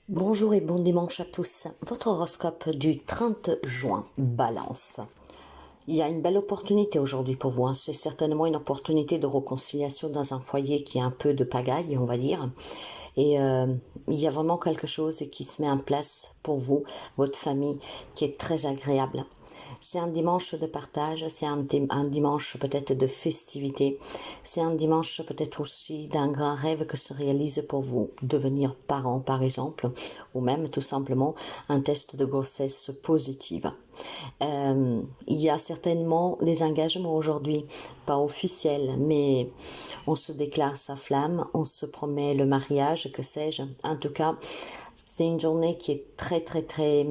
Bonjour et bon dimanche à tous. Votre horoscope du 30 juin, Balance. Il y a une belle opportunité aujourd'hui pour vous, hein. C'est certainement une opportunité de réconciliation dans un foyer qui est un peu de pagaille, on va dire. Et il y a vraiment quelque chose qui se met en place pour vous, votre famille, qui est très agréable. C'est un dimanche de partage, c'est un dimanche peut-être de festivité, c'est un dimanche peut-être aussi d'un grand rêve que se réalise pour vous, devenir parent par exemple, ou même tout simplement un test de grossesse positive. Il y a certainement des engagements aujourd'hui, pas officiels, mais on se déclare sa flamme, on se promet le mariage, que sais-je. En tout cas, c'est une journée qui est très très très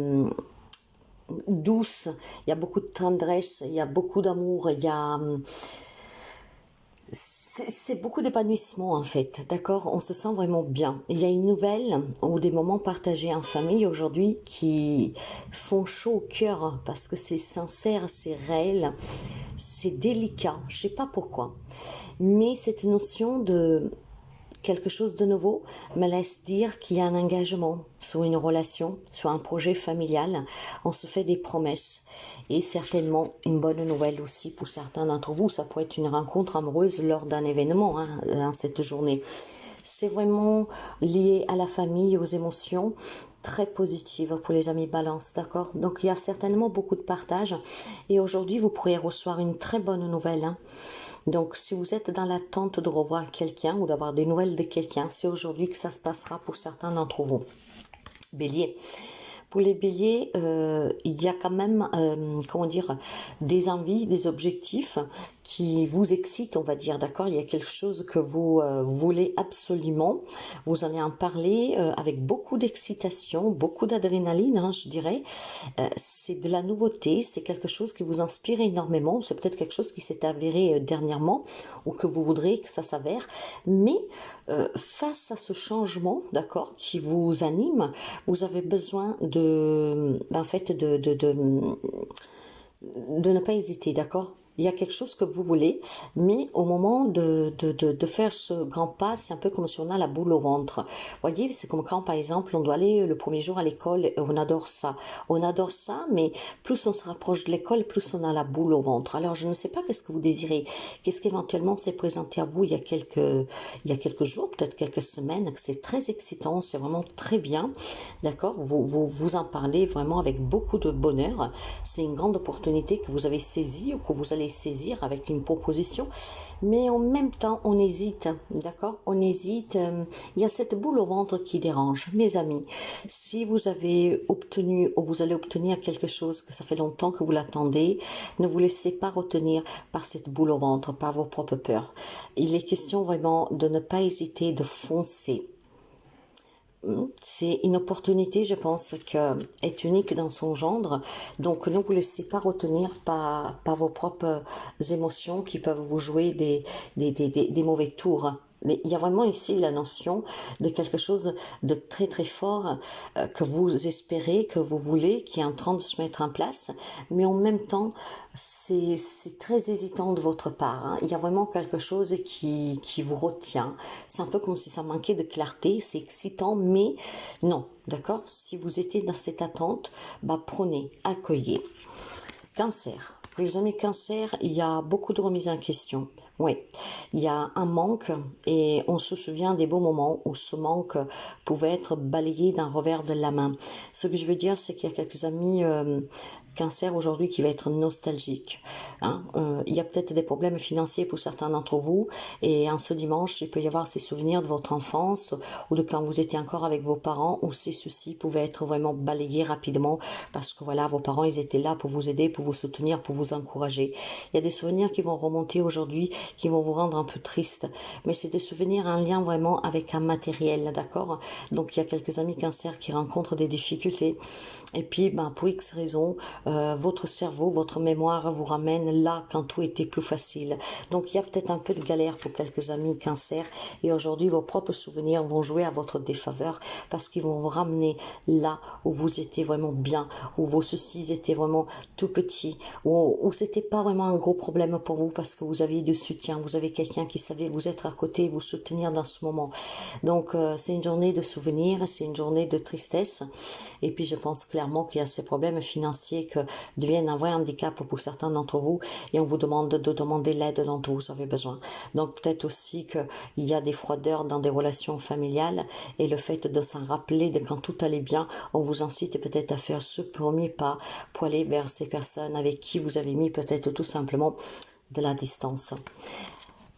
douce, il y a beaucoup de tendresse, il y a beaucoup d'amour, il y a c'est beaucoup d'épanouissement en fait, d'accord. On se sent vraiment bien. Il y a une nouvelle ou des moments partagés en famille aujourd'hui qui font chaud au cœur parce que c'est sincère, c'est réel, c'est délicat, je sais pas pourquoi. Mais cette notion de quelque chose de nouveau me laisse dire qu'il y a un engagement sur une relation, sur un projet familial. On se fait des promesses et certainement une bonne nouvelle aussi pour certains d'entre vous. Ça pourrait être une rencontre amoureuse lors d'un événement dans cette journée. C'est vraiment lié à la famille, aux émotions, très positive pour les amis balance, d'accord. Donc il y a certainement beaucoup de partage et aujourd'hui vous pourrez recevoir une très bonne nouvelle, hein. Donc si vous êtes dans l'attente de revoir quelqu'un ou d'avoir des nouvelles de quelqu'un, c'est aujourd'hui que ça se passera pour certains d'entre vous. Bélier. Pour les béliers, il y a quand même, comment dire, des envies, des objectifs qui vous excitent, on va dire, d'accord. Il y a quelque chose que vous voulez absolument. Vous allez en parler avec beaucoup d'excitation, beaucoup d'adrénaline, hein, je dirais. C'est de la nouveauté, c'est quelque chose qui vous inspire énormément. C'est peut-être quelque chose qui s'est avéré dernièrement ou que vous voudrez que ça s'avère. Mais face à ce changement, d'accord, qui vous anime, vous avez besoin en fait, de ne pas hésiter, d'accord. Il y a quelque chose que vous voulez, mais au moment de faire ce grand pas, c'est un peu comme si on a la boule au ventre. Vous voyez, c'est comme quand, par exemple, on doit aller le premier jour à l'école et on adore ça. On adore ça, mais plus on se rapproche de l'école, plus on a la boule au ventre. Alors, je ne sais pas qu'est-ce que vous désirez. Qu'est-ce qu'éventuellement s'est présenté à vous il y a quelques jours, peut-être quelques semaines, que c'est très excitant, c'est vraiment très bien. D'accord, vous en parlez vraiment avec beaucoup de bonheur. C'est une grande opportunité que vous avez saisie ou que vous allez saisir avec une proposition. Mais en même temps, on hésite. D'accord, on hésite. Il y a cette boule au ventre qui dérange. Mes amis, si vous avez obtenu ou vous allez obtenir quelque chose que ça fait longtemps que vous l'attendez, ne vous laissez pas retenir par cette boule au ventre, par vos propres peurs. Il est question vraiment de ne pas hésiter, de foncer. C'est une opportunité, je pense, qui est unique dans son genre. Donc, ne vous laissez pas retenir par vos propres émotions qui peuvent vous jouer des mauvais tours. Il y a vraiment ici la notion de quelque chose de très très fort que vous espérez, que vous voulez, qui est en train de se mettre en place, mais en même temps, c'est très hésitant de votre part, hein. Il y a vraiment quelque chose qui vous retient. C'est un peu comme si ça manquait de clarté, c'est excitant, mais non, d'accord. Si vous étiez dans cette attente, bah prenez, accueillez. Cancer. Pour les amis cancer, il y a beaucoup de remises en question. Oui, il y a un manque et on se souvient des beaux moments où ce manque pouvait être balayé d'un revers de la main. Ce que je veux dire, c'est qu'il y a quelques amis cancer aujourd'hui qui va être nostalgique, hein. Il y a peut-être des problèmes financiers pour certains d'entre vous et en ce dimanche, il peut y avoir ces souvenirs de votre enfance ou de quand vous étiez encore avec vos parents où ces soucis pouvaient être vraiment balayés rapidement parce que voilà, vos parents, ils étaient là pour vous aider, pour vous soutenir, pour vous encourager. Il y a des souvenirs qui vont remonter aujourd'hui, qui vont vous rendre un peu triste, mais c'est des souvenirs en lien vraiment avec un matériel, d'accord. Donc il y a quelques amis cancer qui rencontrent des difficultés et puis pour X raisons, votre cerveau, votre mémoire vous ramène là quand tout était plus facile. Donc il y a peut-être un peu de galère pour quelques amis cancer et aujourd'hui vos propres souvenirs vont jouer à votre défaveur parce qu'ils vont vous ramener là où vous étiez vraiment bien, où vos soucis étaient vraiment tout petits, où c'était pas vraiment un gros problème pour vous parce que vous aviez du soutien, vous avez quelqu'un qui savait vous être à côté, vous soutenir dans ce moment. Donc c'est une journée de souvenirs, c'est une journée de tristesse et puis je pense clairement qu'il y a ces problèmes financiers qui deviennent un vrai handicap pour certains d'entre vous et on vous demande de demander l'aide dont vous avez besoin. Donc peut-être aussi qu'il y a des froideurs dans des relations familiales et le fait de s'en rappeler de quand tout allait bien, on vous incite peut-être à faire ce premier pas pour aller vers ces personnes avec qui vous avez mis peut-être tout simplement de la distance.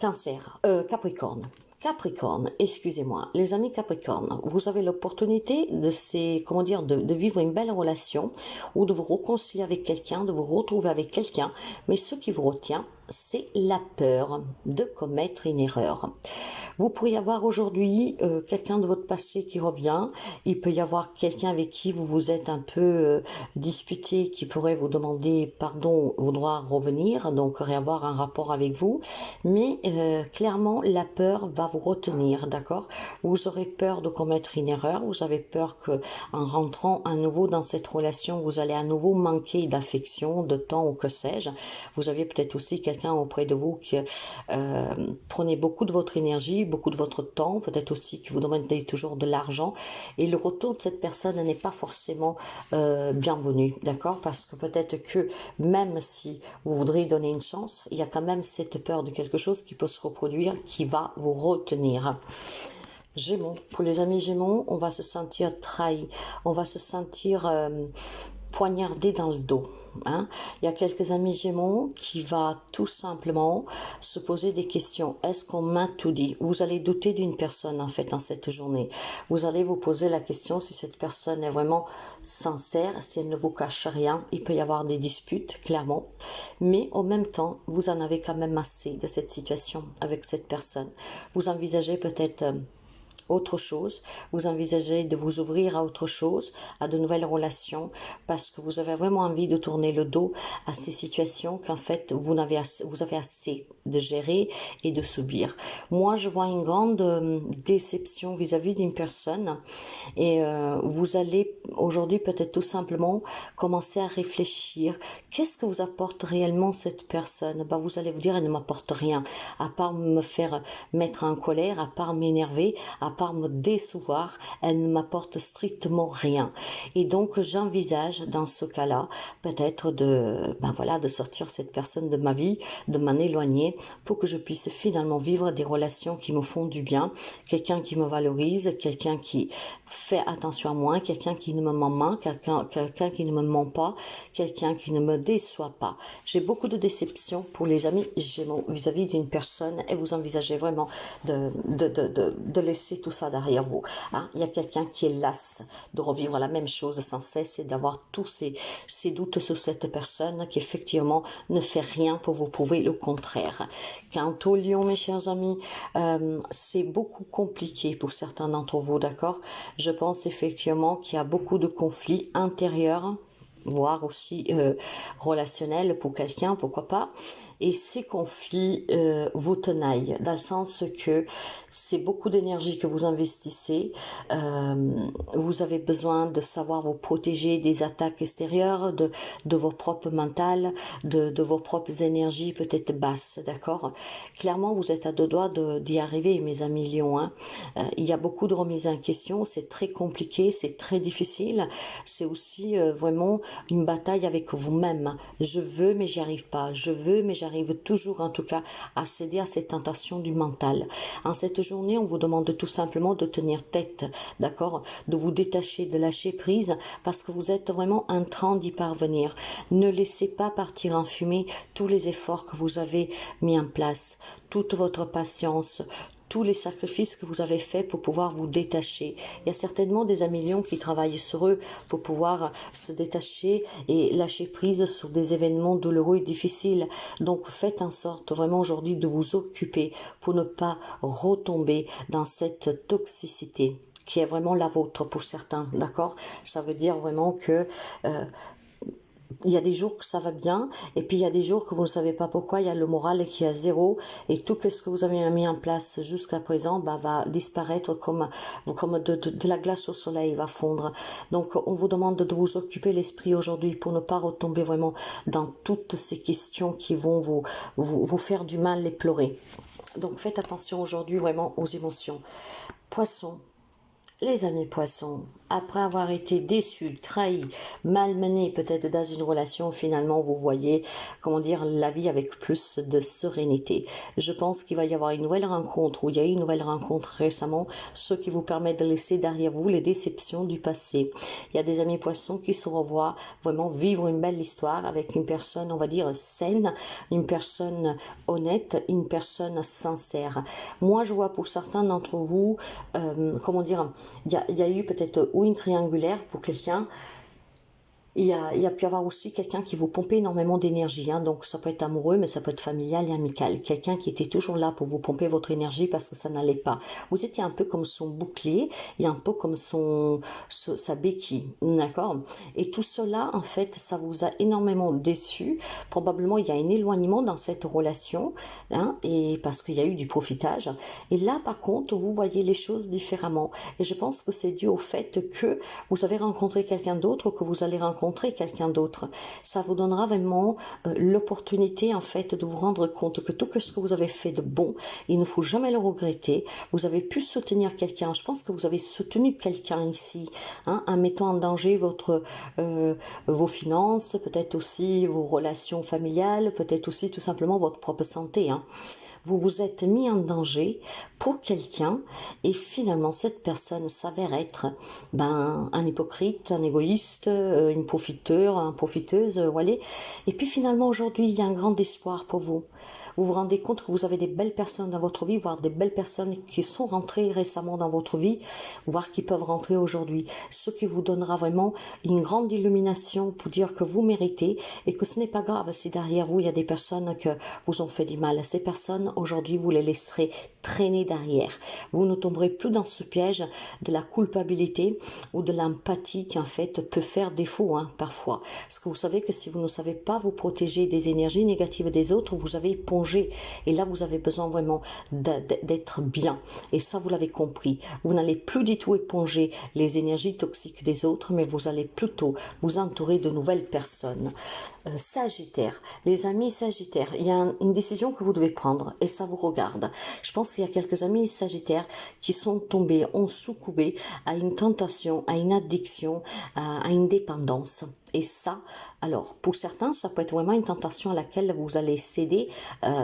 Cancer, Capricorne. Capricorne, excusez-moi, les amis Capricorne, vous avez l'opportunité de vivre une belle relation ou de vous réconcilier avec quelqu'un, de vous retrouver avec quelqu'un, mais ce qui vous retient, c'est la peur de commettre une erreur. Vous pourriez avoir aujourd'hui quelqu'un de votre passé qui revient, il peut y avoir quelqu'un avec qui vous vous êtes un peu disputé qui pourrait vous demander pardon, vouloir revenir, donc réavoir un rapport avec vous, mais clairement la peur va vous retenir, d'accord? Vous aurez peur de commettre une erreur, vous avez peur que en rentrant à nouveau dans cette relation, vous allez à nouveau manquer d'affection, de temps ou que sais-je. Vous aviez peut-être aussi quelqu'un auprès de vous qui prenait beaucoup de votre énergie, beaucoup de votre temps, peut-être aussi qui vous demandait toujours de l'argent et le retour de cette personne n'est pas forcément bienvenu, d'accord? Parce que peut-être que même si vous voudriez donner une chance, il y a quand même cette peur de quelque chose qui peut se reproduire, qui va vous retenir. Gémeaux, pour les amis Gémeaux, on va se sentir trahi, on va se sentir poignardé dans le dos. Hein. Il y a quelques amis Gémeaux qui va tout simplement se poser des questions. Est-ce qu'on m'a tout dit? Vous allez douter d'une personne en fait en cette journée. Vous allez vous poser la question si cette personne est vraiment sincère, si elle ne vous cache rien. Il peut y avoir des disputes, clairement. Mais en même temps, vous en avez quand même assez de cette situation avec cette personne. Vous envisagez peut-être autre chose, vous envisagez de vous ouvrir à autre chose, à de nouvelles relations, parce que vous avez vraiment envie de tourner le dos à ces situations qu'en fait vous avez assez de gérer et de subir. Moi, je vois une grande déception vis-à-vis d'une personne et vous allez aujourd'hui peut-être tout simplement commencer à réfléchir. Qu'est-ce que vous apporte réellement cette personne? Ben, vous allez vous dire, elle ne m'apporte rien, à part me faire mettre en colère, à part m'énerver, à part me décevoir, elle ne m'apporte strictement rien. Et donc, j'envisage dans ce cas-là, peut-être de sortir cette personne de ma vie, de m'en éloigner, pour que je puisse finalement vivre des relations qui me font du bien, quelqu'un qui me valorise, quelqu'un qui fait attention à moi, quelqu'un qui ne me ment, quelqu'un qui ne me ment pas, quelqu'un qui ne me déçoit pas. J'ai beaucoup de déception pour les amis Gémeaux vis-à-vis d'une personne et vous envisagez vraiment de laisser tout ça derrière vous. Hein? Il y a quelqu'un qui est las de revivre la même chose sans cesse et d'avoir tous ces doutes sur cette personne qui effectivement ne fait rien pour vous prouver le contraire. Quant au lion, mes chers amis, c'est beaucoup compliqué pour certains d'entre vous, d'accord? Je pense effectivement qu'il y a beaucoup de conflits intérieurs, voire aussi relationnels pour quelqu'un, pourquoi pas. Et ces conflits vous tenaillent, dans le sens que c'est beaucoup d'énergie que vous investissez. Vous avez besoin de savoir vous protéger des attaques extérieures, de vos propres mentales, de vos propres énergies peut-être basses, d'accord? Clairement, vous êtes à deux doigts d'y arriver, mes amis lions. Hein. Il y a beaucoup de remises en question, c'est très compliqué, c'est très difficile. C'est aussi vraiment une bataille avec vous-même. Je veux, mais j'y arrive pas. Je veux, mais j'arrive toujours en tout cas à céder à cette tentation du mental. En cette journée, on vous demande tout simplement de tenir tête, d'accord, de vous détacher, de lâcher prise parce que vous êtes vraiment en train d'y parvenir. Ne laissez pas partir en fumée tous les efforts que vous avez mis en place, toute votre patience, tous les sacrifices que vous avez faits pour pouvoir vous détacher. Il y a certainement des amis lions qui travaillent sur eux pour pouvoir se détacher et lâcher prise sur des événements douloureux et difficiles. Donc faites en sorte vraiment aujourd'hui de vous occuper pour ne pas retomber dans cette toxicité qui est vraiment la vôtre pour certains, d'accord? Ça veut dire vraiment que Il y a des jours que ça va bien, et puis il y a des jours que vous ne savez pas pourquoi, il y a le moral qui est à zéro, et tout ce que vous avez mis en place jusqu'à présent va disparaître comme de la glace au soleil, va fondre. Donc on vous demande de vous occuper l'esprit aujourd'hui pour ne pas retomber vraiment dans toutes ces questions qui vont vous faire du mal et pleurer. Donc faites attention aujourd'hui vraiment aux émotions. Poisson. Les amis poissons, après avoir été déçus, trahis, malmenés peut-être dans une relation, finalement vous voyez, comment dire, la vie avec plus de sérénité. Je pense qu'il va y avoir une nouvelle rencontre, ou il y a eu une nouvelle rencontre récemment, ce qui vous permet de laisser derrière vous les déceptions du passé. Il y a des amis poissons qui se revoient vraiment vivre une belle histoire avec une personne, on va dire, saine, une personne honnête, une personne sincère. Moi je vois pour certains d'entre vous, comment dire, il y a eu peut-être ou une triangulaire pour quelqu'un. Il y a pu y avoir aussi quelqu'un qui vous pompait énormément d'énergie, hein. Donc ça peut être amoureux, mais ça peut être familial et amical. Quelqu'un qui était toujours là pour vous pomper votre énergie parce que ça n'allait pas. Vous étiez un peu comme son bouclier et un peu comme sa béquille, d'accord? Et tout cela, en fait, ça vous a énormément déçu. Probablement, il y a un éloignement dans cette relation, hein, et parce qu'il y a eu du profitage. Et là, par contre, vous voyez les choses différemment. Et je pense que c'est dû au fait que vous avez rencontré quelqu'un d'autre, que vous allez rencontrer quelqu'un d'autre. Ça vous donnera vraiment l'opportunité en fait de vous rendre compte que tout ce que vous avez fait de bon, il ne faut jamais le regretter. Vous avez pu soutenir quelqu'un. Je pense que vous avez soutenu quelqu'un ici, hein, en mettant en danger vos finances, peut-être aussi vos relations familiales, peut-être aussi tout simplement votre propre santé, hein. Vous vous êtes mis en danger pour quelqu'un et finalement cette personne s'avère être un hypocrite, un égoïste, une profiteur, une profiteuse, voilà. Et puis finalement aujourd'hui il y a un grand espoir pour vous. Vous vous rendez compte que vous avez des belles personnes dans votre vie, voire des belles personnes qui sont rentrées récemment dans votre vie, voire qui peuvent rentrer aujourd'hui. Ce qui vous donnera vraiment une grande illumination pour dire que vous méritez et que ce n'est pas grave si derrière vous il y a des personnes que vous ont fait du mal. Ces personnes aujourd'hui vous les laisserez traîner derrière. Vous ne tomberez plus dans ce piège de la culpabilité ou de l'empathie qui en fait peut faire défaut, hein, parfois. Parce que vous savez que si vous ne savez pas vous protéger des énergies négatives des autres, vous avez épongé. Et là, vous avez besoin vraiment d'être bien. Et ça, vous l'avez compris. Vous n'allez plus du tout éponger les énergies toxiques des autres, mais vous allez plutôt vous entourer de nouvelles personnes. Sagittaire, les amis Sagittaires, il y a une décision que vous devez prendre et ça vous regarde. Je pense qu'il y a quelques amis Sagittaires qui sont tombés, ont succombé à une tentation, à une addiction, à une dépendance. Et ça, alors, pour certains, ça peut être vraiment une tentation à laquelle vous allez céder.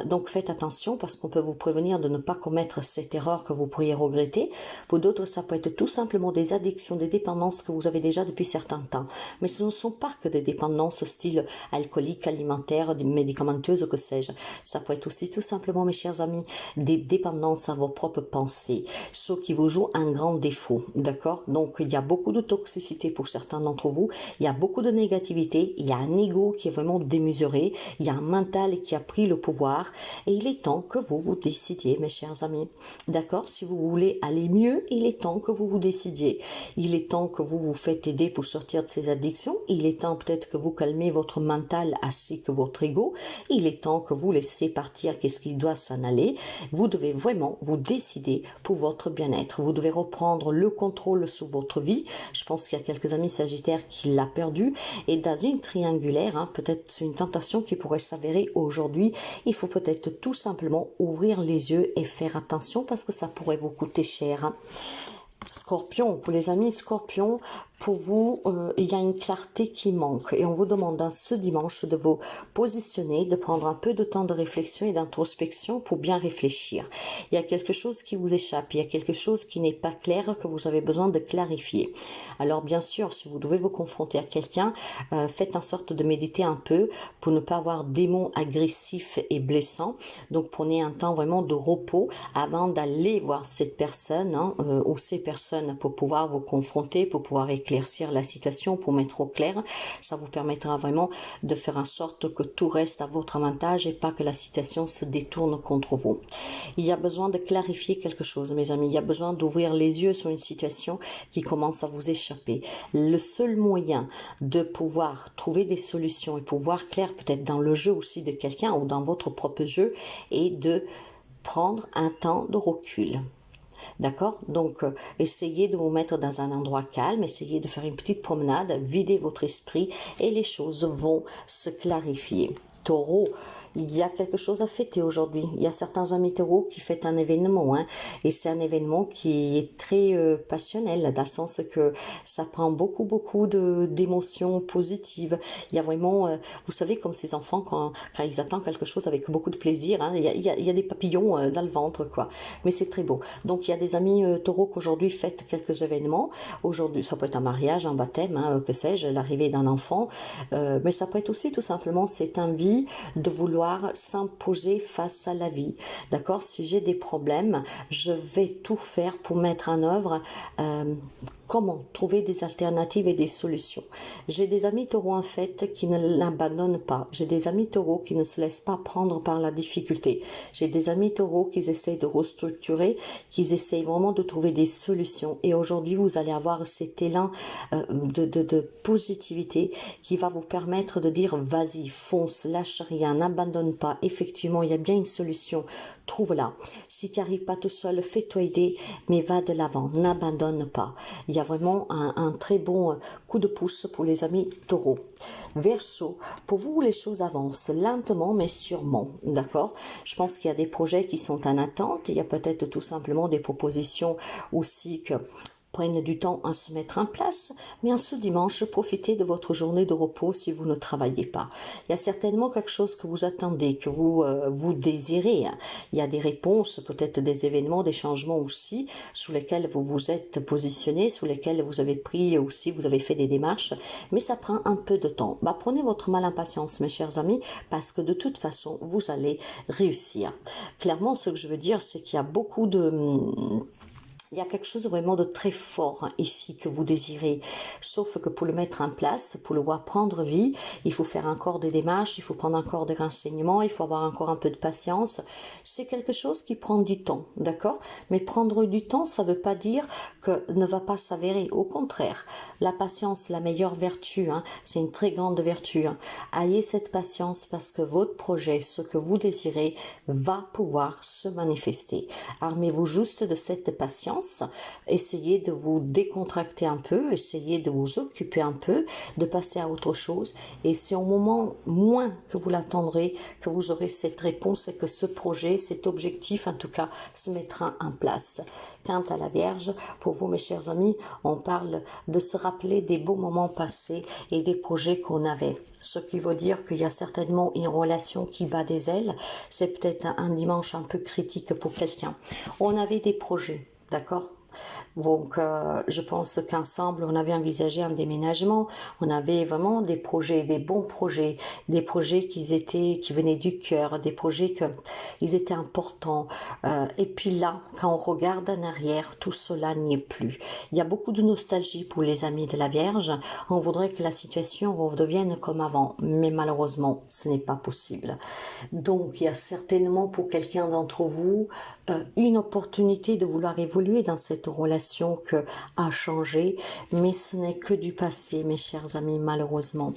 Donc, faites attention parce qu'on peut vous prévenir de ne pas commettre cette erreur que vous pourriez regretter. Pour d'autres, ça peut être tout simplement des addictions, des dépendances que vous avez déjà depuis certains temps. Mais ce ne sont pas que des dépendances style alcoolique, alimentaire, médicamenteuses, que sais-je. Ça peut être aussi tout simplement, mes chers amis, des dépendances à vos propres pensées, ce qui vous joue un grand défaut, d'accord? Donc, il y a beaucoup de toxicité pour certains d'entre vous, il y a beaucoup de négativité, il y a un ego qui est vraiment démesuré, il y a un mental qui a pris le pouvoir, et il est temps que vous vous décidiez, mes chers amis, d'accord? Si vous voulez aller mieux, il est temps que vous vous décidiez, il est temps que vous vous faites aider pour sortir de ces addictions, il est temps peut-être que vous calmez votre mental ainsi que votre ego, il est temps que vous laissez partir qu'est-ce qui doit s'en aller. Vous devez vraiment vous décider pour votre bien-être. Vous devez reprendre le contrôle sur votre vie. Je pense qu'il y a quelques amis Sagittaires qui l'ont perdu. Et dans une triangulaire, hein, peut-être une tentation qui pourrait s'avérer aujourd'hui, il faut peut-être tout simplement ouvrir les yeux et faire attention parce que ça pourrait vous coûter cher, hein. Scorpion, pour les amis Scorpion, pour vous, il y a une clarté qui manque et on vous demande ce dimanche de vous positionner, de prendre un peu de temps de réflexion et d'introspection pour bien réfléchir. Il y a quelque chose qui vous échappe, il y a quelque chose qui n'est pas clair que vous avez besoin de clarifier. Alors bien sûr, si vous devez vous confronter à quelqu'un, faites en sorte de méditer un peu pour ne pas avoir des mots agressifs et blessants. Donc prenez un temps vraiment de repos avant d'aller voir cette personne, hein, ou ces personnes personne pour pouvoir vous confronter, pour pouvoir éclaircir la situation, pour mettre au clair. Ça vous permettra vraiment de faire en sorte que tout reste à votre avantage et pas que la situation se détourne contre vous. Il y a besoin de clarifier quelque chose, mes amis. Il y a besoin d'ouvrir les yeux sur une situation qui commence à vous échapper. Le seul moyen de pouvoir trouver des solutions et pouvoir clair peut-être dans le jeu aussi de quelqu'un ou dans votre propre jeu est de prendre un temps de recul. D'accord? Donc, essayez de vous mettre dans un endroit calme, essayez de faire une petite promenade, videz votre esprit et les choses vont se clarifier. Taureau, il y a quelque chose à fêter aujourd'hui. Il y a certains amis taureaux qui fêtent un événement, hein, et c'est un événement qui est très passionnel, dans le sens que ça prend beaucoup d'émotions positives. Il y a vraiment, vous savez, comme ces enfants, quand ils attendent quelque chose avec beaucoup de plaisir, hein, il y a des papillons dans le ventre, quoi. Mais c'est très beau. Donc, il y a des amis taureaux qu'aujourd'hui fêtent quelques événements. Aujourd'hui, ça peut être un mariage, un baptême, hein, que sais-je, l'arrivée d'un enfant, mais ça peut être aussi tout simplement cette envie de vouloir s'imposer face à la vie. D'accord? Si j'ai des problèmes, je vais tout faire pour mettre en œuvre comment trouver des alternatives et des solutions. J'ai des amis taureaux en fait qui ne l'abandonnent pas. J'ai des amis taureaux qui ne se laissent pas prendre par la difficulté. J'ai des amis taureaux qui essaient de restructurer, qui essayent vraiment de trouver des solutions. Et aujourd'hui, vous allez avoir cet élan de positivité qui va vous permettre de dire vas-y, fonce, lâche rien, n'abandonne pas. Effectivement, il y a bien une solution. Trouve-la. Si tu n'y arrives pas tout seul, fais-toi aider, mais va de l'avant. N'abandonne pas. Il y a vraiment un très bon coup de pouce pour les amis taureaux. Verseau, pour vous, les choses avancent lentement mais sûrement. D'accord? Je pense qu'il y a des projets qui sont en attente. Il y a peut-être tout simplement des propositions aussi que prennent du temps à se mettre en place, mais en ce dimanche, profitez de votre journée de repos si vous ne travaillez pas. Il y a certainement quelque chose que vous attendez, que vous désirez. Il y a des réponses, peut-être des événements, des changements aussi, sous lesquels vous vous êtes positionné, sous lesquels vous avez pris aussi, vous avez fait des démarches, mais ça prend un peu de temps. Prenez votre mal en patience, mes chers amis, parce que de toute façon, vous allez réussir. Clairement, ce que je veux dire, c'est qu'il y a beaucoup de... Il y a quelque chose vraiment de très fort ici que vous désirez, sauf que pour le mettre en place, pour le voir prendre vie, il faut faire encore des démarches, il faut prendre encore des renseignements, il faut avoir encore un peu de patience. C'est quelque chose qui prend du temps, d'accord? Mais prendre du temps, ça ne veut pas dire que ne va pas s'avérer. Au contraire, la patience, la meilleure vertu, hein, c'est une très grande vertu. Hein. Ayez cette patience parce que votre projet, ce que vous désirez, va pouvoir se manifester. Armez-vous juste de cette patience. Essayez de vous décontracter un peu, essayez de vous occuper un peu, de passer à autre chose et c'est au moment moins que vous l'attendrez que vous aurez cette réponse et que ce projet, cet objectif en tout cas se mettra en place. Quant à la Vierge, pour vous mes chers amis, on parle de se rappeler des beaux moments passés et des projets qu'on avait. Ce qui veut dire qu'il y a certainement une relation qui bat des ailes, c'est peut-être un dimanche un peu critique pour quelqu'un. On avait des projets. D'accord? Donc, je pense qu'ensemble, on avait envisagé un déménagement. On avait vraiment des projets, des bons projets, des projets qui venaient du cœur, des projets ils étaient importants. Et puis là, quand on regarde en arrière, tout cela n'y est plus. Il y a beaucoup de nostalgie pour les amis de la Vierge. On voudrait que la situation redevienne comme avant, mais malheureusement, ce n'est pas possible. Donc, il y a certainement pour quelqu'un d'entre vous une opportunité de vouloir évoluer dans cette relation que a changé, mais ce n'est que du passé, mes chers amis, malheureusement.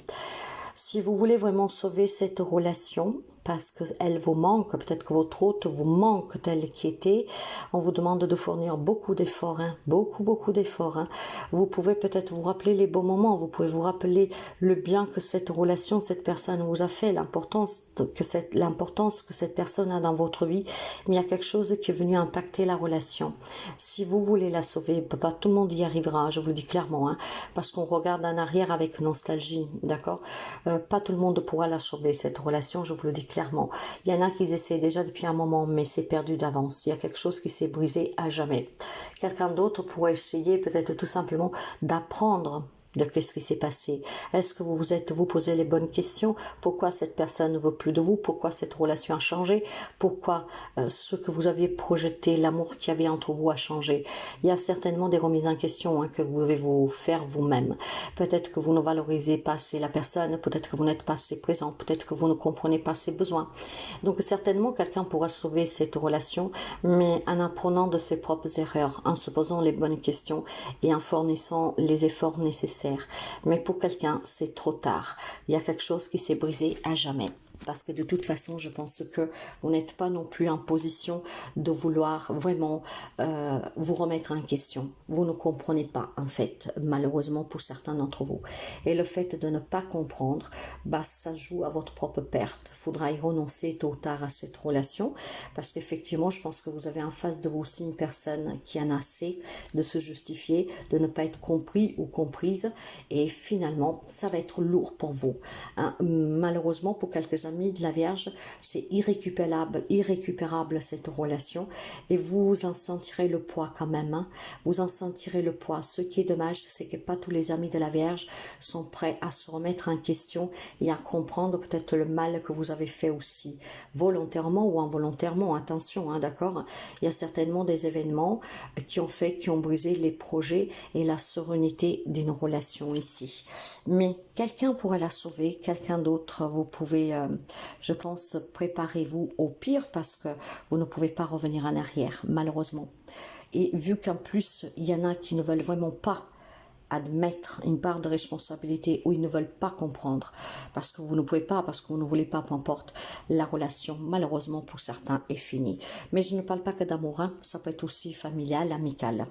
Si vous voulez vraiment sauver cette relation, parce qu'elle vous manque, peut-être que votre hôte vous manque tel qu'il était, on vous demande de fournir beaucoup d'efforts, hein, beaucoup d'efforts. Hein. Vous pouvez peut-être vous rappeler les beaux moments, vous pouvez vous rappeler le bien que cette relation, cette personne vous a fait, l'importance que cette personne a dans votre vie, mais il y a quelque chose qui est venu impacter la relation. Si vous voulez la sauver, pas tout le monde y arrivera, je vous le dis clairement, hein, parce qu'on regarde en arrière avec nostalgie, d'accord? Pas tout le monde pourra la sauver, cette relation, je vous le dis clairement. Il y en a qui essaient déjà depuis un moment, mais c'est perdu d'avance. Il y a quelque chose qui s'est brisé à jamais. Quelqu'un d'autre pourrait essayer peut-être tout simplement d'apprendre de qu'est-ce qui s'est passé. Est-ce que vous posez les bonnes questions? Pourquoi cette personne ne veut plus de vous? Pourquoi cette relation a changé? Pourquoi ce que vous aviez projeté, l'amour qu'il y avait entre vous a changé? Il y a certainement des remises en question que vous devez vous faire vous-même. Peut-être que vous ne valorisez pas assez la personne, peut-être que vous n'êtes pas assez présent, peut-être que vous ne comprenez pas ses besoins. Donc certainement quelqu'un pourra sauver cette relation, mais en apprenant de ses propres erreurs, en se posant les bonnes questions et en fournissant les efforts nécessaires. Mais pour quelqu'un, c'est trop tard. Il y a quelque chose qui s'est brisé à jamais. Parce que de toute façon, je pense que vous n'êtes pas non plus en position de vouloir vraiment vous remettre en question. Vous ne comprenez pas, en fait, malheureusement pour certains d'entre vous. Et le fait de ne pas comprendre, ça joue à votre propre perte. Il faudra y renoncer tôt ou tard à cette relation, parce qu'effectivement, je pense que vous avez en face de vous aussi une personne qui en a assez de se justifier, de ne pas être compris ou comprise, et finalement, ça va être lourd pour vous. Malheureusement, pour quelques amis de la Vierge, c'est irrécupérable cette relation, et vous en sentirez le poids quand même. Vous en sentirez le poids. Ce qui est dommage, c'est que pas tous les amis de la Vierge sont prêts à se remettre en question et à comprendre peut-être le mal que vous avez fait aussi, volontairement ou involontairement. Attention, d'accord? Il y a certainement des événements qui ont brisé les projets et la sérénité d'une relation ici. Mais quelqu'un pourrait la sauver, quelqu'un d'autre. Vous pouvez, je pense, préparez-vous au pire parce que vous ne pouvez pas revenir en arrière, malheureusement. Et vu qu'en plus, il y en a qui ne veulent vraiment pas admettre une part de responsabilité ou ils ne veulent pas comprendre parce que vous ne pouvez pas, parce que vous ne voulez pas, peu importe, la relation, malheureusement pour certains, est finie. Mais je ne parle pas que d'amour, ça peut être aussi familial, amical.